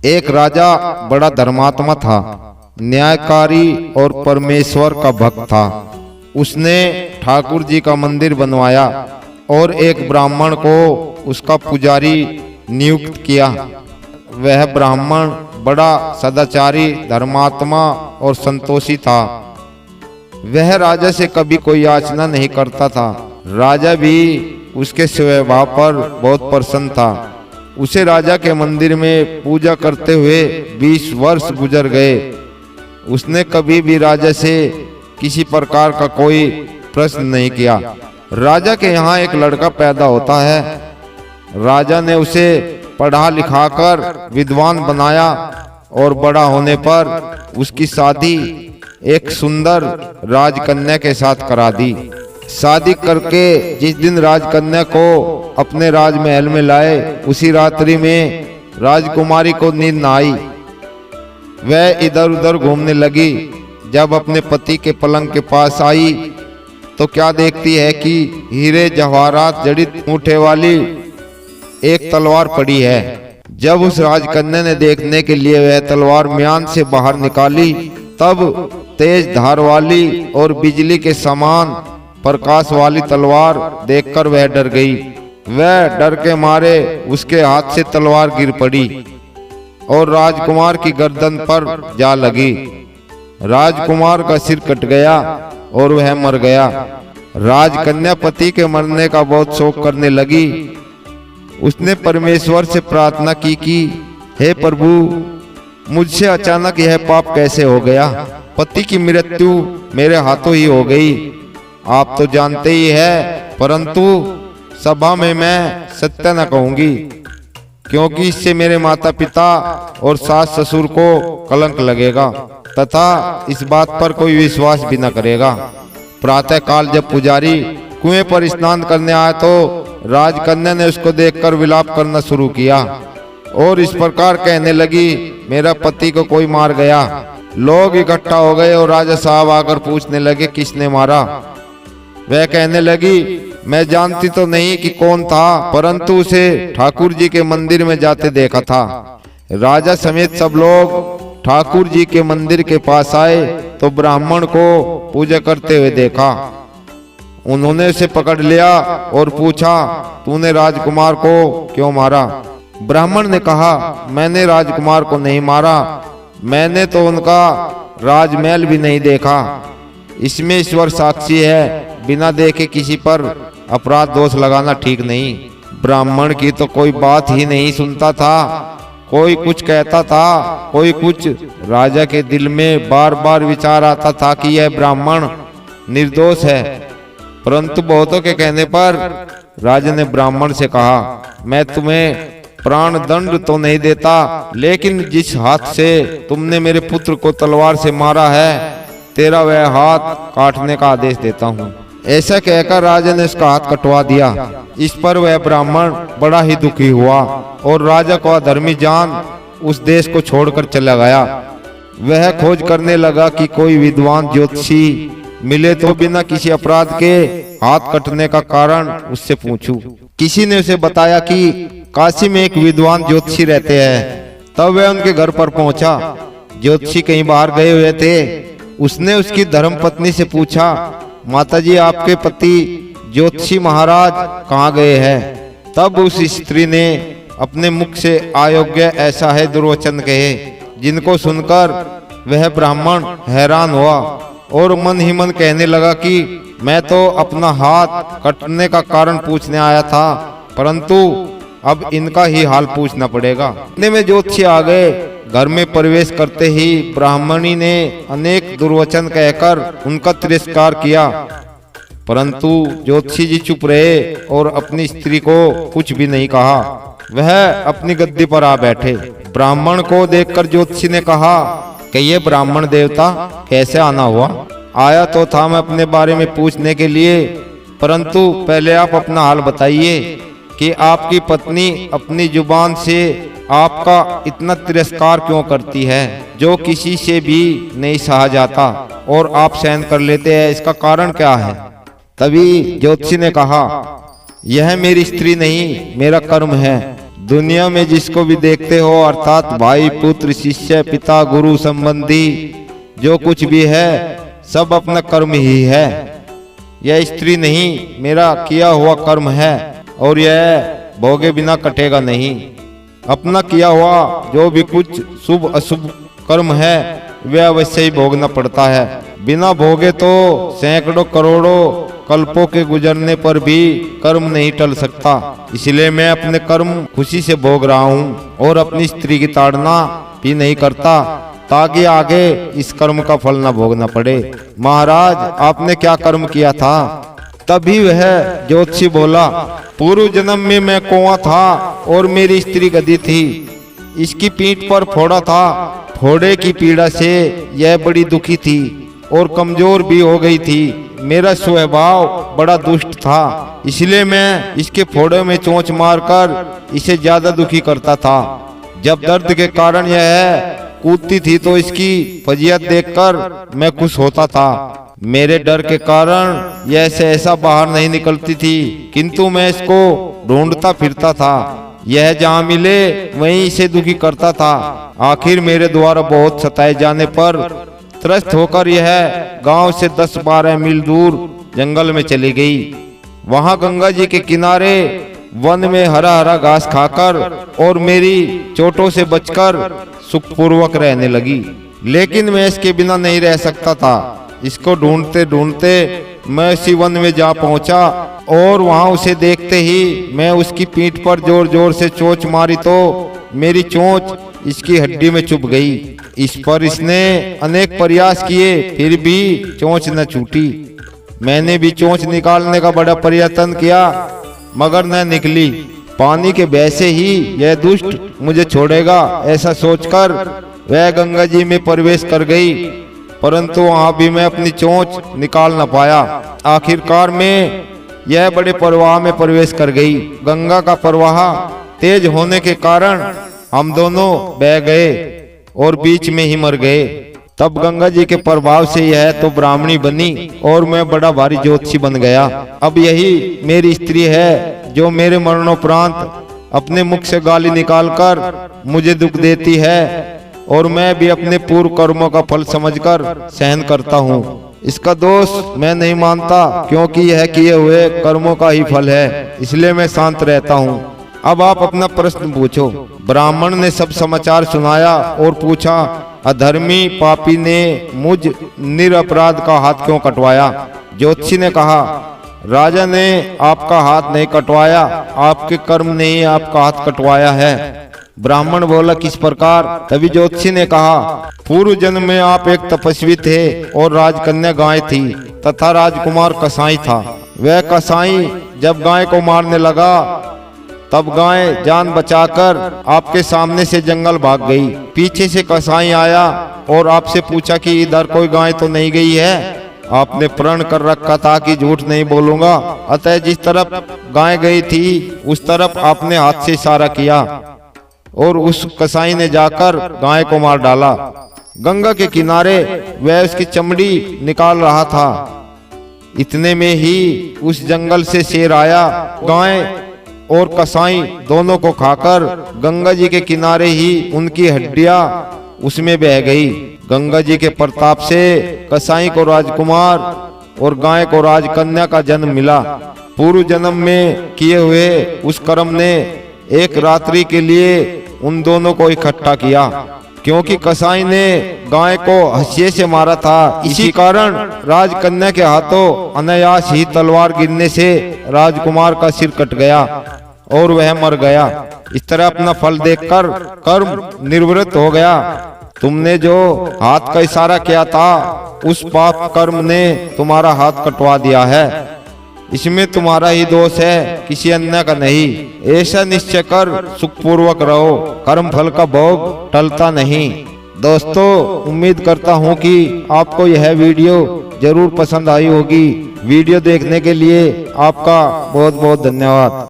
एक राजा बड़ा धर्मात्मा था, न्यायकारी और परमेश्वर का भक्त था। उसने ठाकुर जी का मंदिर बनवाया और एक ब्राह्मण को उसका पुजारी नियुक्त किया। वह ब्राह्मण बड़ा सदाचारी, धर्मात्मा और संतोषी था। वह राजा से कभी कोई याचना नहीं करता था। राजा भी उसके स्वभाव पर बहुत प्रसन्न था। उसे राजा के मंदिर में पूजा करते हुए 20 वर्ष गुजर गए। उसने कभी भी राजा से किसी प्रकार का कोई प्रश्न नहीं किया। राजा के यहाँ एक लड़का पैदा होता है। राजा ने उसे पढ़ा लिखाकर विद्वान बनाया और बड़ा होने पर उसकी शादी एक सुंदर राजकन्या के साथ करा दी। शादी करके जिस दिन राजकन्या को अपने राजमहल में लाए, उसी रात्रि में राजकुमारी को नींद न आई। वह इधर उधर घूमने लगी। जब अपने पति के पलंग के पास आई तो क्या देखती है कि हीरे जवाहरात जड़ित मूठे वाली एक तलवार पड़ी है। जब उस राजकन्या ने देखने के लिए वह तलवार म्यान से बाहर निकाली, तब तेज धार वाली और बिजली के समान प्रकाश वाली तलवार देखकर वह डर गई। वह डर के मारे उसके हाथ से तलवार गिर पड़ी और राजकुमार की गर्दन पर जा लगी। राजकुमार का सिर कट गया और वह मर गया। राजकन्या पति के मरने का बहुत शोक करने लगी। उसने परमेश्वर से प्रार्थना की कि हे प्रभु, मुझसे अचानक यह पाप कैसे हो गया। पति की मृत्यु मेरे हाथों ही हो गई। आप तो जानते ही है, परंतु सभा में मैं सत्य न कहूंगी, क्योंकि इससे मेरे माता पिता और सास ससुर को कलंक लगेगा तथा इस बात पर कोई विश्वास भी न करेगा। प्रातः काल जब पुजारी कुएं पर स्नान करने आया तो राजकन्या ने उसको देखकर विलाप करना शुरू किया और इस प्रकार कहने लगी, मेरा पति को कोई मार गया। लोग इकट्ठा हो गए और राजा साहब आकर पूछने लगे, किसने मारा। वह कहने लगी, मैं जानती तो नहीं कि कौन था, परंतु उसे ठाकुर जी के मंदिर में जाते देखा था। राजा समेत सब लोग ठाकुर जी के मंदिर के पास आए तो ब्राह्मण को पूजा करते हुए देखा। उन्होंने उसे पकड़ लिया और पूछा, तूने राजकुमार को क्यों मारा। ब्राह्मण ने कहा, मैंने राजकुमार को नहीं मारा, मैंने तो उनका राजमहल भी नहीं देखा। इसमें ईश्वर साक्षी है, बिना देखे किसी पर अपराध दोष लगाना ठीक नहीं। ब्राह्मण की तो कोई बात ही नहीं सुनता था। कोई कुछ कहता था, कोई कुछ। राजा के दिल में बार बार विचार आता था कि यह ब्राह्मण निर्दोष है, परंतु बहुतों के कहने पर राजा ने ब्राह्मण से कहा, मैं तुम्हें प्राण दंड तो नहीं देता, लेकिन जिस हाथ से तुमने मेरे पुत्र को तलवार से मारा है, तेरा वह हाथ काटने का आदेश देता हूँ। ऐसा कहकर राजा ने उसका हाथ कटवा दिया। इस पर वह ब्राह्मण बड़ा ही दुखी हुआ और राजा को अधर्मी जान उस देश को छोड़कर चला गया। वह खोज करने लगा कि कोई विद्वान ज्योतिषी मिले तो बिना किसी अपराध के हाथ कटने का कारण उससे पूछूं। किसी ने उसे बताया कि काशी में एक विद्वान ज्योतिषी रहते हैं। तब वह उनके घर पर पहुंचा। ज्योतिषी कहीं बाहर गए हुए थे। उसने उसकी धर्मपत्नी से पूछा, माताजी, आपके पति ज्योतिषी महाराज कहाँ गए हैं। तब उस स्त्री ने अपने मुख से अयोग्य ऐसा है दुर्वचन कहे, जिनको सुनकर वह ब्राह्मण हैरान हुआ और मन ही मन कहने लगा कि मैं तो अपना हाथ कटने का कारण पूछने आया था, परंतु अब इनका ही हाल पूछना पड़ेगा। इतने में ज्योतिषी आ गए। घर में प्रवेश करते ही ब्राह्मणी ने अनेक दुर्वचन कहकर उनका तिरस्कार किया, परंतु ज्योतिषी जी चुप रहे और अपनी स्त्री को कुछ भी नहीं कहा। वह अपनी गद्दी पर आ बैठे। ब्राह्मण को देखकर ज्योतिषी ने कहा कि ये ब्राह्मण देवता कैसे आना हुआ। आया तो था मैं अपने बारे में पूछने के लिए, परंतु पहले आप अपना हाल बताइए कि आपकी पत्नी अपनी जुबान से आपका इतना तिरस्कार क्यों करती है, जो किसी से भी नहीं सहा जाता और आप सहन कर लेते हैं, इसका कारण क्या है। तभी ज्योतिषी ने कहा, यह मेरी स्त्री नहीं, मेरा कर्म है। दुनिया में जिसको भी देखते हो अर्थात भाई, पुत्र, शिष्य, पिता, गुरु, संबंधी, जो कुछ भी है सब अपना कर्म ही है। यह स्त्री नहीं, मेरा किया हुआ कर्म है और यह भोगे बिना कटेगा नहीं। अपना किया हुआ जो भी कुछ शुभ अशुभ कर्म है वह अवश्य ही भोगना पड़ता है। बिना भोगे तो सैकड़ों करोड़ों कल्पों के गुजरने पर भी कर्म नहीं टल सकता। इसलिए मैं अपने कर्म खुशी से भोग रहा हूँ और अपनी स्त्री की ताड़ना भी नहीं करता ताकि आगे इस कर्म का फल न भोगना पड़े। महाराज, आपने क्या कर्म किया था? तभी वह ज्योतिषी बोला, पूर्व जन्म में मैं कुआं था और मेरी स्त्री गधी थी। इसकी पीठ पर फोड़ा था। फोड़े की पीड़ा से यह बड़ी दुखी थी और कमजोर भी हो गई थी। मेरा स्वभाव बड़ा दुष्ट था, इसलिए मैं इसके फोड़े में चोंच मारकर इसे ज्यादा दुखी करता था। जब दर्द के कारण यह कूदती थी तो इसकी फजीयत देखकर मैं खुश होता था। मेरे डर के कारण यह ऐसा बाहर नहीं निकलती थी, किंतु मैं इसको ढूंढता फिरता था। यह जहाँ मिले वहीं इसे दुखी करता था। आखिर मेरे द्वारा बहुत सताए जाने पर त्रस्त होकर यह गांव से 10-12 मील दूर जंगल में चली गई। वहां गंगा जी के किनारे वन में हरा हरा घास खाकर और मेरी चोटों से बचकर सुखपूर्वक रहने लगी। लेकिन मैं इसके बिना नहीं रह सकता था। इसको ढूंढते ढूंढते मैं उसी वन में जा पहुंचा और वहां उसे देखते ही मैं उसकी पीठ पर जोर जोर से चोंच मारी तो मेरी चोंच इसकी हड्डी में चुभ गई। इस पर इसने अनेक प्रयास किए, फिर भी चोंच न छूटी। मैंने भी चोंच निकालने का बड़ा प्रयत्न किया मगर न निकली। पानी के भय से ही यह दुष्ट मुझे छोड़ेगा ऐसा सोचकर वह गंगा जी में प्रवेश कर गई, परंतु वहां भी मैं अपनी चोंच निकाल न पाया। आखिरकार में यह बड़े प्रवाह में प्रवेश कर गई। गंगा का प्रवाह तेज होने के कारण हम दोनों बह गए और बीच में ही मर गए। तब गंगा जी के प्रभाव से यह तो ब्राह्मणी बनी और मैं बड़ा भारी ज्योतिषी बन गया। अब यही मेरी स्त्री है जो मेरे मरणोपरांत अपने मुख से गाली निकालकर मुझे दुख देती है और मैं भी अपने पूर्व कर्मों का फल समझकर सहन करता हूँ। इसका दोष मैं नहीं मानता क्योंकि यह किए हुए कर्मों का ही फल है, इसलिए मैं शांत रहता हूँ। अब आप अपना प्रश्न पूछो। ब्राह्मण ने सब समाचार सुनाया और पूछा, अधर्मी पापी ने मुझ निरपराध का हाथ क्यों कटवाया? ज्योतिषी ने कहा, राजा ने आपका हाथ नहीं कटवाया, आपके कर्म ने ही आपका हाथ कटवाया है। ब्राह्मण बोला, किस प्रकार? तभी ज्योतिषी ने कहा, पूर्व जन्म में आप एक तपस्वी थे और राजकन्या गाय थी तथा राजकुमार कसाई था। वह कसाई जब गाय को मारने लगा तब गाय जान बचाकर आपके सामने से जंगल भाग गई। पीछे से कसाई आया और आपसे पूछा कि इधर कोई गाय तो नहीं गई है? आपने प्रण कर रखा था कि झूठ नहीं बोलूंगा, अतः जिस तरफ गाय गई थी उस तरफ आपने हाथ से इशारा किया और उस कसाई ने जाकर गाय को मार डाला। गंगा के किनारे वह उसकी चमड़ी निकाल रहा था। इतने में ही उस जंगल से शेर आया। गाय और कसाई दोनों को खाकर गंगा जी के किनारे ही उनकी हड्डियां उसमें बह गई। गंगा जी के प्रताप से कसाई को राजकुमार और गाय को राजकन्या का जन्म मिला। पूर्व जन्म में किए हुए उस कर्म ने एक रात्रि के लिए उन दोनों को इकट्ठा किया। क्योंकि कसाई ने गाय को हंसिये से मारा था, इसी कारण राजकन्या के हाथों अनायास ही तलवार गिरने से राजकुमार का सिर कट गया और वह मर गया। इस तरह अपना फल देखकर कर्म निवृत्त हो गया। तुमने जो हाथ का इशारा किया था उस पाप कर्म ने तुम्हारा हाथ कटवा दिया है। इसमें तुम्हारा ही दोष है, किसी अन्य का नहीं। ऐसा निश्चय कर सुखपूर्वक रहो, कर्म फल का भोग टलता नहीं। दोस्तों, उम्मीद करता हूँ कि आपको यह वीडियो जरूर पसंद आई होगी। वीडियो देखने के लिए आपका बहुत बहुत धन्यवाद।